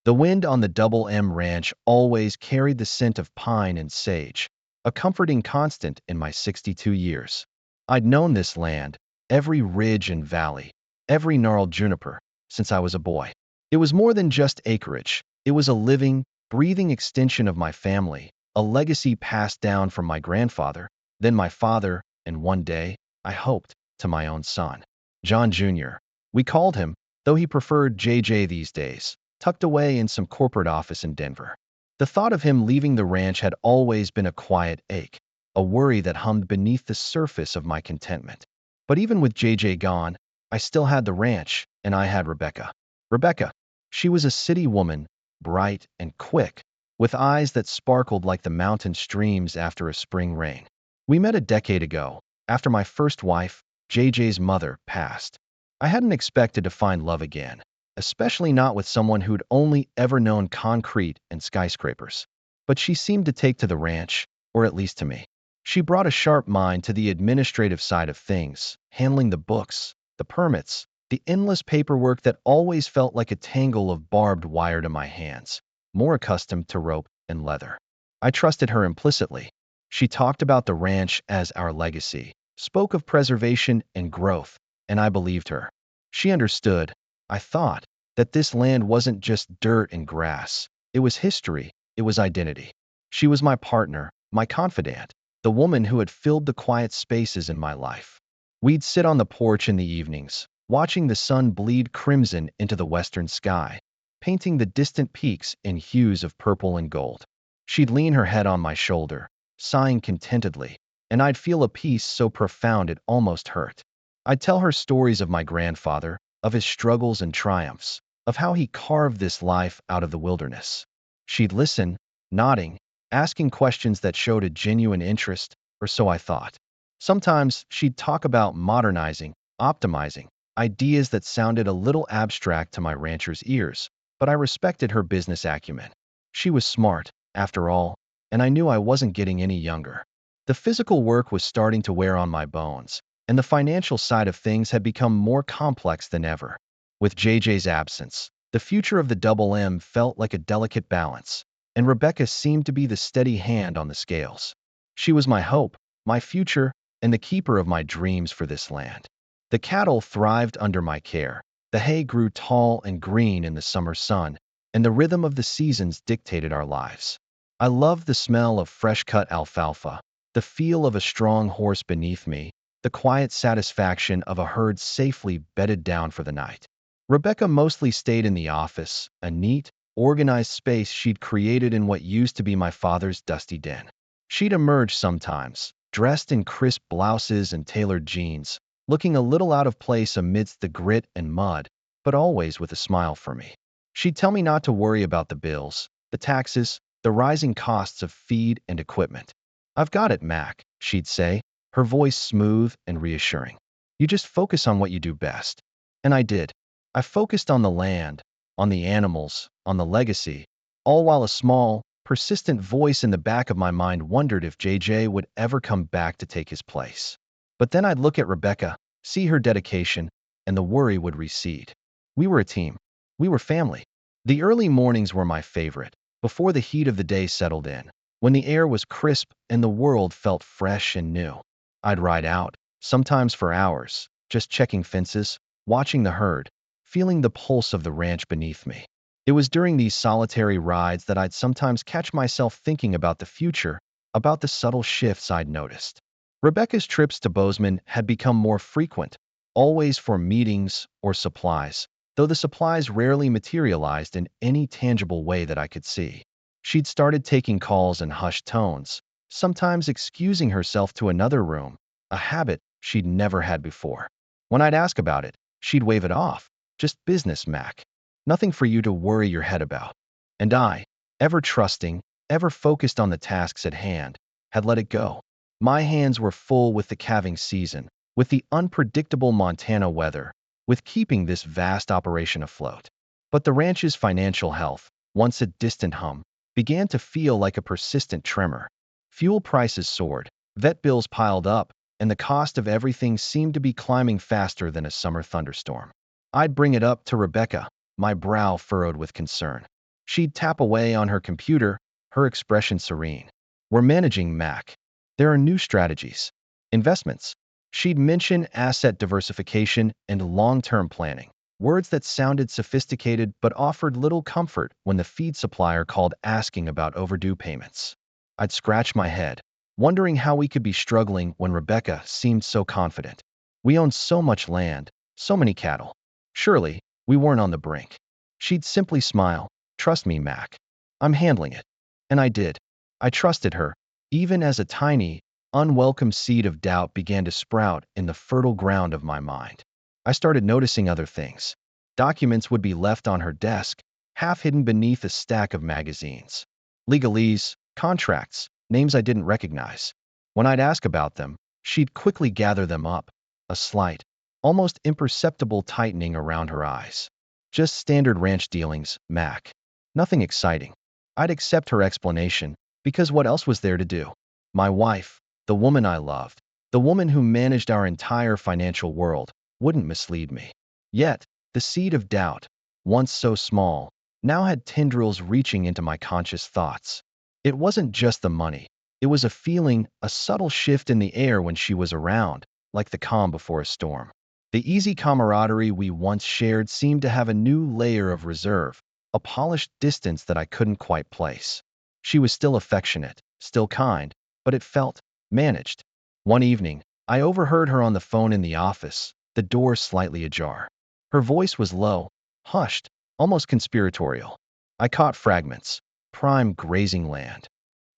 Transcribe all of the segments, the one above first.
The wind on the Double M Ranch always carried the scent of pine and sage, a comforting constant in my 62 years. I'd known this land, every ridge and valley, every gnarled juniper, since I was a boy. It was more than just acreage. It was a living, breathing extension of my family, a legacy passed down from my grandfather, then my father, and one day, I hoped, to my own son. John Jr. We called him, though he preferred JJ these days, tucked away in some corporate office in Denver. The thought of him leaving the ranch had always been a quiet ache, a worry that hummed beneath the surface of my contentment. But even with JJ gone, I still had the ranch, and I had Rebecca. Rebecca, she was a city woman, bright and quick, with eyes that sparkled like the mountain streams after a spring rain. We met a decade ago, after my first wife, JJ's mother, passed. I hadn't expected to find love again, especially not with someone who'd only ever known concrete and skyscrapers. But she seemed to take to the ranch, or at least to me. She brought a sharp mind to the administrative side of things, handling the books, the permits, the endless paperwork that always felt like a tangle of barbed wire to my hands, more accustomed to rope and leather. I trusted her implicitly. She talked about the ranch as our legacy, spoke of preservation and growth, and I believed her. She understood, I thought, that this land wasn't just dirt and grass. It was history, it was identity. She was my partner, my confidant, the woman who had filled the quiet spaces in my life. We'd sit on the porch in the evenings, watching the sun bleed crimson into the western sky, painting the distant peaks in hues of purple and gold. She'd lean her head on my shoulder, sighing contentedly, and I'd feel a peace so profound it almost hurt. I'd tell her stories of my grandfather, of his struggles and triumphs, of how he carved this life out of the wilderness. She'd listen, nodding, asking questions that showed a genuine interest, or so I thought. Sometimes she'd talk about modernizing, optimizing, ideas that sounded a little abstract to my rancher's ears, but I respected her business acumen. She was smart, after all, and I knew I wasn't getting any younger. The physical work was starting to wear on my bones, and the financial side of things had become more complex than ever. With JJ's absence, the future of the Double M felt like a delicate balance, and Rebecca seemed to be the steady hand on the scales. She was my hope, my future, and the keeper of my dreams for this land. The cattle thrived under my care. The hay grew tall and green in the summer sun, and the rhythm of the seasons dictated our lives. I loved the smell of fresh-cut alfalfa, the feel of a strong horse beneath me, the quiet satisfaction of a herd safely bedded down for the night. Rebecca mostly stayed in the office, a neat, organized space she'd created in what used to be my father's dusty den. She'd emerge sometimes, dressed in crisp blouses and tailored jeans, looking a little out of place amidst the grit and mud, but always with a smile for me. She'd tell me not to worry about the bills, the taxes, the rising costs of feed and equipment. "I've got it, Mac," she'd say, her voice smooth and reassuring. "You just focus on what you do best." And I did. I focused on the land, on the animals, on the legacy, all while a small, persistent voice in the back of my mind wondered if JJ would ever come back to take his place. But then I'd look at Rebecca, see her dedication, and the worry would recede. We were a team. We were family. The early mornings were my favorite, before the heat of the day settled in, when the air was crisp and the world felt fresh and new. I'd ride out, sometimes for hours, just checking fences, watching the herd, feeling the pulse of the ranch beneath me. It was during these solitary rides that I'd sometimes catch myself thinking about the future, about the subtle shifts I'd noticed. Rebecca's trips to Bozeman had become more frequent, always for meetings or supplies, though the supplies rarely materialized in any tangible way that I could see. She'd started taking calls in hushed tones, sometimes excusing herself to another room, a habit she'd never had before. When I'd ask about it, she'd wave it off. "Just business, Mac. Nothing for you to worry your head about." And I, ever trusting, ever focused on the tasks at hand, had let it go. My hands were full with the calving season, with the unpredictable Montana weather, with keeping this vast operation afloat. But the ranch's financial health, once a distant hum, began to feel like a persistent tremor. Fuel prices soared, vet bills piled up, and the cost of everything seemed to be climbing faster than a summer thunderstorm. I'd bring it up to Rebecca, my brow furrowed with concern. She'd tap away on her computer, her expression serene. We're managing Mac. There are new strategies. Investments. She'd mention asset diversification and long-term planning. Words that sounded sophisticated but offered little comfort when the feed supplier called asking about overdue payments. I'd scratch my head, wondering how we could be struggling when Rebecca seemed so confident. We owned so much land, so many cattle. Surely, we weren't on the brink. She'd simply smile. Trust me, Mac. I'm handling it. And I did. I trusted her, even as a tiny, unwelcome seed of doubt began to sprout in the fertile ground of my mind. I started noticing other things. Documents would be left on her desk, half hidden beneath a stack of magazines. Legalese, contracts, names I didn't recognize. When I'd ask about them, she'd quickly gather them up, a slight, almost imperceptible tightening around her eyes. Just standard ranch dealings, Mac. Nothing exciting. I'd accept her explanation, because what else was there to do? My wife, the woman I loved, the woman who managed our entire financial world, wouldn't mislead me. Yet, the seed of doubt, once so small, now had tendrils reaching into my conscious thoughts. It wasn't just the money. It was a feeling, a subtle shift in the air when she was around, like the calm before a storm. The easy camaraderie we once shared seemed to have a new layer of reserve, a polished distance that I couldn't quite place. She was still affectionate, still kind, but it felt managed. One evening, I overheard her on the phone in the office, the door slightly ajar. Her voice was low, hushed, almost conspiratorial. I caught fragments. Prime grazing land.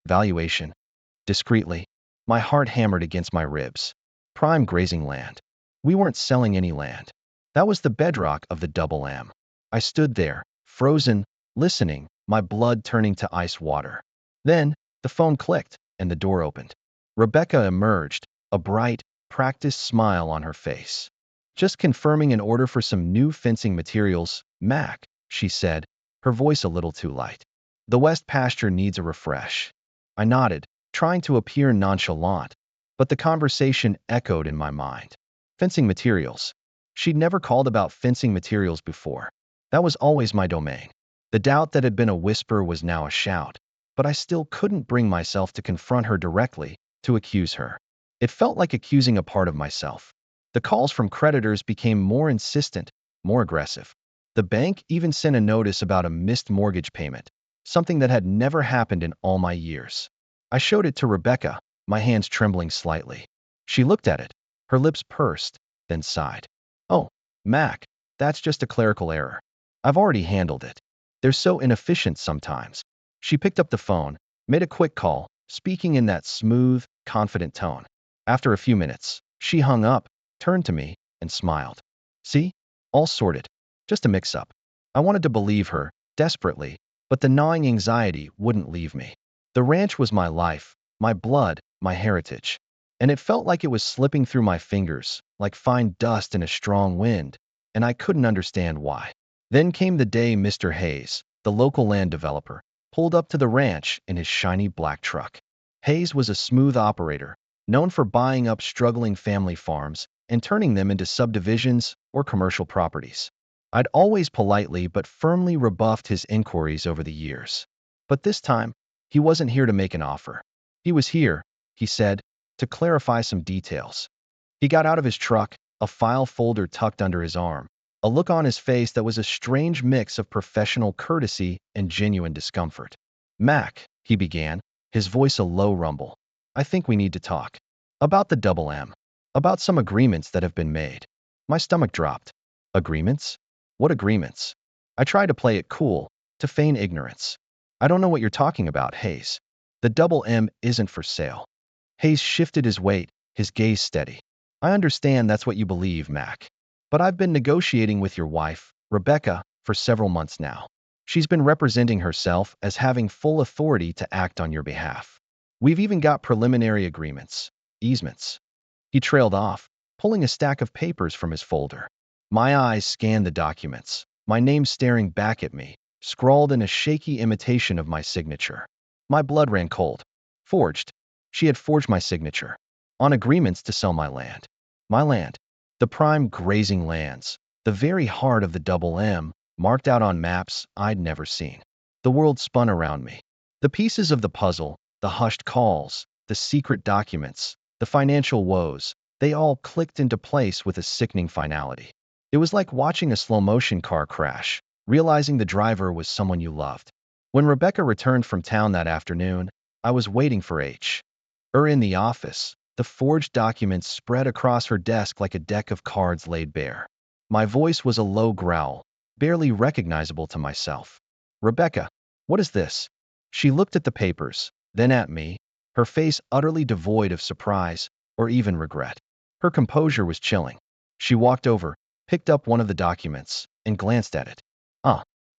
Valuation. Discreetly, my heart hammered against my ribs. Prime grazing land. We weren't selling any land. That was the bedrock of the double M. I stood there, frozen, listening, my blood turning to ice water. Then, the phone clicked, and the door opened. Rebecca emerged, a bright, practiced smile on her face. Just confirming an order for some new fencing materials, Mac, she said, her voice a little too light. The West pasture needs a refresh. I nodded, trying to appear nonchalant, but the conversation echoed in my mind. Fencing materials. She'd never called about fencing materials before. That was always my domain. The doubt that had been a whisper was now a shout, but I still couldn't bring myself to confront her directly, to accuse her. It felt like accusing a part of myself. The calls from creditors became more insistent, more aggressive. The bank even sent a notice about a missed mortgage payment, something that had never happened in all my years. I showed it to Rebecca, my hands trembling slightly. She looked at it, her lips pursed, then sighed. Oh, Mac, that's just a clerical error. I've already handled it. They're so inefficient sometimes. She picked up the phone, made a quick call, speaking in that smooth, confident tone. After a few minutes, she hung up, turned to me, and smiled. See? All sorted. Just a mix-up. I wanted to believe her, desperately, but the gnawing anxiety wouldn't leave me. The ranch was my life, my blood, my heritage. And it felt like it was slipping through my fingers, like fine dust in a strong wind, and I couldn't understand why. Then came the day Mr. Hayes, the local land developer, pulled up to the ranch in his shiny black truck. Hayes was a smooth operator, known for buying up struggling family farms and turning them into subdivisions or commercial properties. I'd always politely but firmly rebuffed his inquiries over the years. But this time, he wasn't here to make an offer. He was here, he said, to clarify some details. He got out of his truck, a file folder tucked under his arm, a look on his face that was a strange mix of professional courtesy and genuine discomfort. Mac, he began, his voice a low rumble. I think we need to talk. About the double M. About some agreements that have been made. My stomach dropped. Agreements? What agreements? I tried to play it cool, to feign ignorance. I don't know what you're talking about, Hayes. The double M isn't for sale. Hayes shifted his weight, his gaze steady. I understand that's what you believe, Mac. But I've been negotiating with your wife, Rebecca, for several months now. She's been representing herself as having full authority to act on your behalf. We've even got preliminary agreements, easements. He trailed off, pulling a stack of papers from his folder. My eyes scanned the documents, my name staring back at me, scrawled in a shaky imitation of my signature. My blood ran cold. Forged. She had forged my signature. On agreements to sell my land. My land. The prime grazing lands. The very heart of the double M, marked out on maps I'd never seen. The world spun around me. The pieces of the puzzle, the hushed calls, the secret documents, the financial woes, they all clicked into place with a sickening finality. It was like watching a slow-motion car crash, realizing the driver was someone you loved. When Rebecca returned from town that afternoon, I was waiting for her in the office. The forged documents spread across her desk like a deck of cards laid bare. My voice was a low growl, barely recognizable to myself. Rebecca, what is this? She looked at the papers, then at me, her face utterly devoid of surprise or even regret. Her composure was chilling. She walked over, picked up one of the documents, and glanced at it.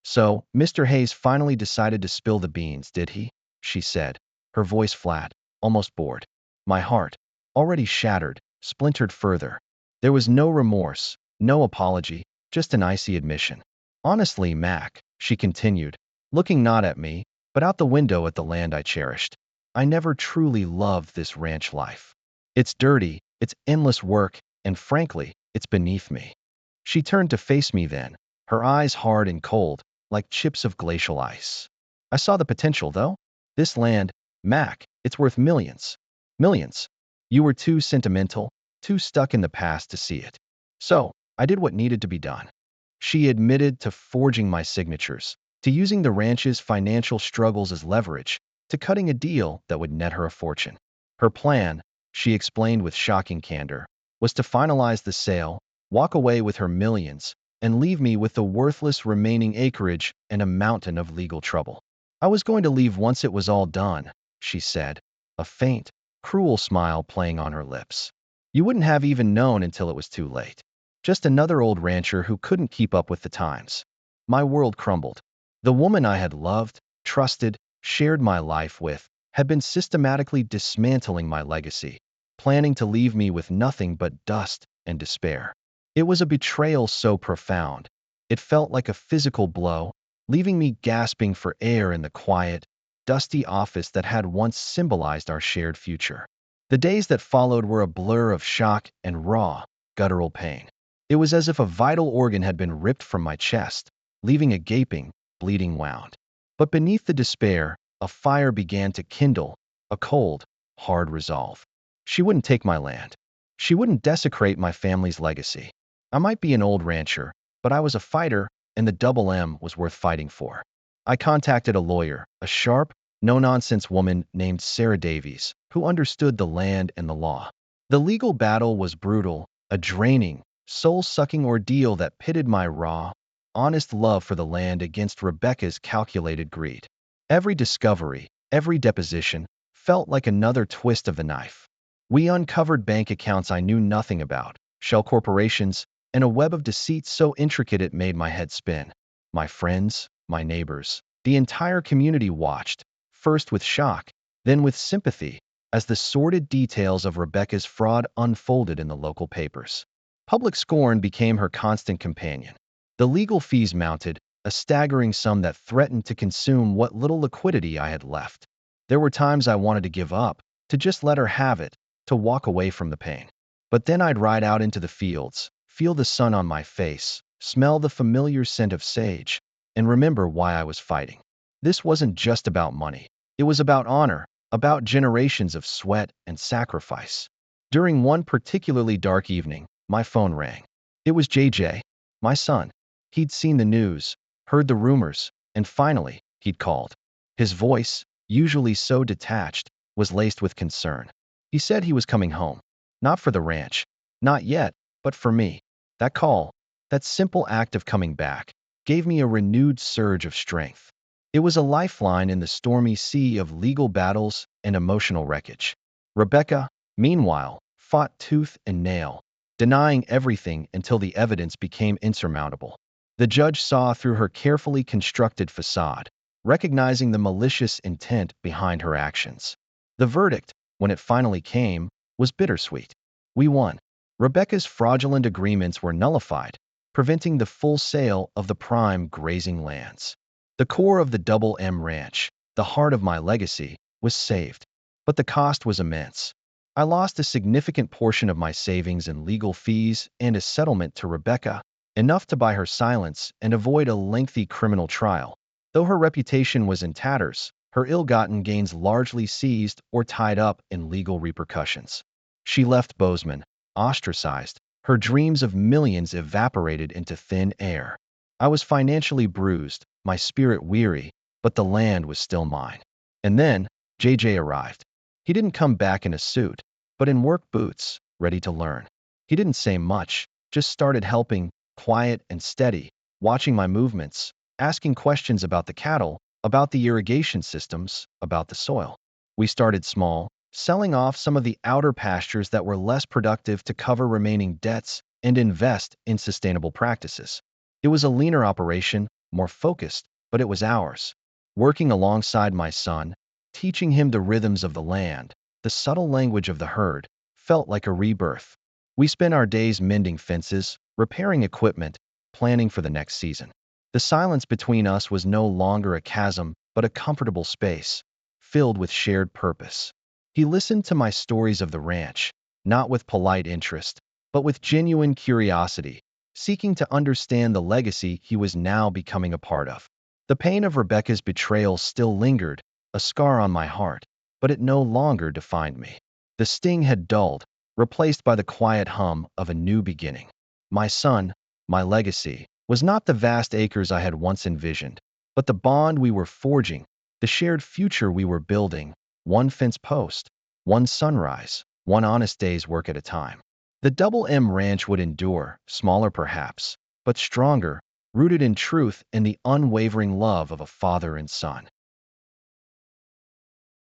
So, Mr. Hayes finally decided to spill the beans, did he? She said, her voice flat, almost bored. My heart, already shattered, splintered further. There was no remorse, no apology, just an icy admission. Honestly, Mac, she continued, looking not at me, but out the window at the land I cherished. I never truly loved this ranch life. It's dirty, it's endless work, and frankly, it's beneath me. She turned to face me then, her eyes hard and cold, like chips of glacial ice. I saw the potential, though. This land, Mac, it's worth millions. Millions. You were too sentimental, too stuck in the past to see it. So, I did what needed to be done. She admitted to forging my signatures, to using the ranch's financial struggles as leverage, to cutting a deal that would net her a fortune. Her plan, she explained with shocking candor, was to finalize the sale, walk away with her millions, and leave me with the worthless remaining acreage and a mountain of legal trouble. I was going to leave once it was all done, she said, a faint, cruel smile playing on her lips. You wouldn't have even known until it was too late. Just another old rancher who couldn't keep up with the times. My world crumbled. The woman I had loved, trusted, shared my life with, had been systematically dismantling my legacy, planning to leave me with nothing but dust and despair. It was a betrayal so profound. It felt like a physical blow, leaving me gasping for air in the quiet, dusty office that had once symbolized our shared future. The days that followed were a blur of shock and raw, guttural pain. It was as if a vital organ had been ripped from my chest, leaving a gaping, bleeding wound. But beneath the despair, a fire began to kindle, a cold, hard resolve. She wouldn't take my land. She wouldn't desecrate my family's legacy. I might be an old rancher, but I was a fighter, and the double M was worth fighting for. I contacted a lawyer, a sharp, no-nonsense woman named Sarah Davies, who understood the land and the law. The legal battle was brutal, a draining, soul-sucking ordeal that pitted my raw, honest love for the land against Rebecca's calculated greed. Every discovery, every deposition, felt like another twist of the knife. We uncovered bank accounts I knew nothing about, shell corporations, and a web of deceit so intricate it made my head spin. My friends, my neighbors, the entire community watched, first with shock, then with sympathy, as the sordid details of Rebecca's fraud unfolded in the local papers. Public scorn became her constant companion. The legal fees mounted, a staggering sum that threatened to consume what little liquidity I had left. There were times I wanted to give up, to just let her have it, to walk away from the pain. But then I'd ride out into the fields, feel the sun on my face, smell the familiar scent of sage, and remember why I was fighting. This wasn't just about money. It was about honor, about generations of sweat and sacrifice. During one particularly dark evening, my phone rang. It was JJ, my son. He'd seen the news, heard the rumors, and finally, he'd called. His voice, usually so detached, was laced with concern. He said he was coming home. Not for the ranch. Not yet, but for me. That call, that simple act of coming back, gave me a renewed surge of strength. It was a lifeline in the stormy sea of legal battles and emotional wreckage. Rebecca, meanwhile, fought tooth and nail, denying everything until the evidence became insurmountable. The judge saw through her carefully constructed facade, recognizing the malicious intent behind her actions. The verdict, when it finally came, was bittersweet. We won. Rebecca's fraudulent agreements were nullified, preventing the full sale of the prime grazing lands. The core of the Double M Ranch, the heart of my legacy, was saved. But the cost was immense. I lost a significant portion of my savings in legal fees and a settlement to Rebecca, enough to buy her silence and avoid a lengthy criminal trial. Though her reputation was in tatters, her ill-gotten gains largely seized or tied up in legal repercussions. She left Bozeman, ostracized, her dreams of millions evaporated into thin air. I was financially bruised, my spirit weary, but the land was still mine. And then, JJ arrived. He didn't come back in a suit, but in work boots, ready to learn. He didn't say much, just started helping, quiet and steady, watching my movements, asking questions about the cattle, about the irrigation systems, about the soil. We started small, selling off some of the outer pastures that were less productive to cover remaining debts and invest in sustainable practices. It was a leaner operation, more focused, but it was ours. Working alongside my son, teaching him the rhythms of the land, the subtle language of the herd, felt like a rebirth. We spent our days mending fences, repairing equipment, planning for the next season. The silence between us was no longer a chasm, but a comfortable space, filled with shared purpose. He listened to my stories of the ranch, not with polite interest, but with genuine curiosity, seeking to understand the legacy he was now becoming a part of. The pain of Rebecca's betrayal still lingered, a scar on my heart, but it no longer defined me. The sting had dulled, replaced by the quiet hum of a new beginning. My son, my legacy, was not the vast acres I had once envisioned, but the bond we were forging, the shared future we were building, one fence post, one sunrise, one honest day's work at a time. The Double M Ranch would endure, smaller perhaps, but stronger, rooted in truth and the unwavering love of a father and son.